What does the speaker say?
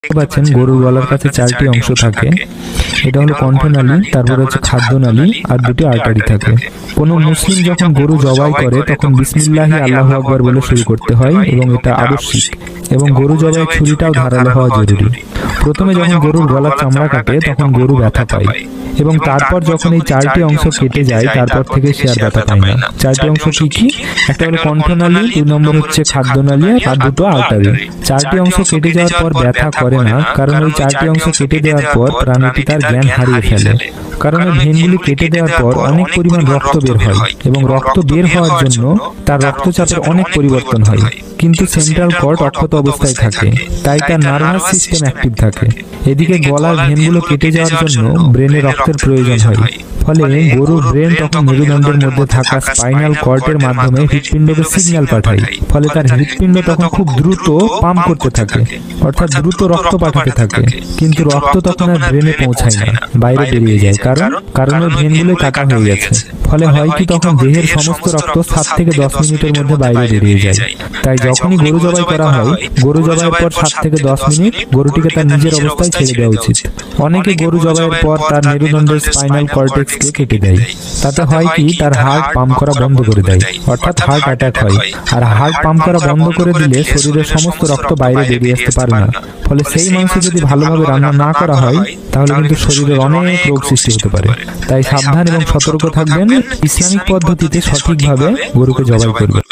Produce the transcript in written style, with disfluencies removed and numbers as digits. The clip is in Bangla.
পাচ্ছেন গরুর গলার কাছে চারটি অংশ থাকে। এটা হলো কণ্ঠনালী, তারপর হচ্ছে খাদ্যনালী আর দুটি আর্টারি থাকে। কোনো মুসলিম যখন গরু জবাই করে তখন বিসমিল্লাহি আল্লাহু আকবার বলে শুরু করতে হয় এবং এটা আবশ্যিক। এবং গরু জবাইয়ের ছুরিটাও ধারালো হওয়া জরুরি। প্রথমে যখন গরুর গলার চামড়া কাটে তখন গরু ব্যথা পায় এবং তারপর যখন এই চারটি অংশ কেটে যায় তারপর থেকে সে আর ব্যথা পায় না। চারটি অংশ কি কি? একটা হলো কণ্ঠনালী, 2 নম্বর হচ্ছে খাদ্যনালী আর দুটো আর্টারি। চারটি অংশ কেটে যাওয়ার পর ব্যথা করে না, কারণ ওই চারটি অংশ কেটে দেওয়ার পর প্রাণীটি তার জ্ঞান হারিয়ে ফেলে। কারণ ওই ভেনগুলি কেটে দেওয়ার পর অনেক পরিমাণ রক্ত বের হয় এবং রক্ত বের হওয়ার জন্য তার রক্তচাপের অনেক পরিবর্তন হয়, কিন্তু সেন্ট্রাল কর্ড অক্ষত অবস্থায় থাকে, তাই তার নার্ভাস সিস্টেম অ্যাক্টিভ থাকে। এদিকে গলার ভেনগুলো কেটে যাওয়ার জন্য ব্রেনে রক্তের প্রয়োজন হয়, ফলে গরুর ব্রেন তখন মেরুদণ্ডের মধ্যে থাকা স্পাইনাল কর্ডের মাধ্যমে হৃৎপিণ্ডকে সিগন্যাল পাঠায়। ফলে তার হৃৎপিণ্ড তখন খুব দ্রুত পাম্প করতে থাকে, অর্থাৎ দ্রুত রক্ত পাঠাতে থাকে, কিন্তু রক্ত তখন আর ব্রেনে পৌঁছায় না, বাইরে বেরিয়ে যায়। কারণ ওই ভেনগুলো কাটা হয়ে গেছে। ফলে হয় কি, তখন দেহের সমস্ত রক্ত 7 থেকে 10 মিনিটের মধ্যে বাইরে বেরিয়ে যায়। তাই যখনই গরু জবাই করা হয়, গরু জবাইয়ের পর 7 থেকে 10 মিনিট গরুটিকে তার নিজের অবস্থায় ছেড়ে দেওয়া উচিত। অনেকে গরু জবাইয়ের পর তার মেরুদণ্ডের স্পাইনাল কর্টেক্সকে কেটে দেয়। তাতে হয় কি, তার হার্ট পাম্প করা বন্ধ করে দেয়, অর্থাৎ হার্ট অ্যাটাক হয়। আর হার্ট পাম্প করা বন্ধ করে দিলে শরীরের সমস্ত রক্ত বাইরে বেরিয়ে আসতে পারে না। ফলে সেই মাংস যদি ভালোভাবে রান্না না করা হয় তাহলে কিন্তু শরীরের অনেক রোগ সৃষ্টি হতে পারে। তাই সাবধান এবং সতর্ক থাকবেন, ইসলামিক পদ্ধতিতে সঠিকভাবে গরুকে জবাই করবেন।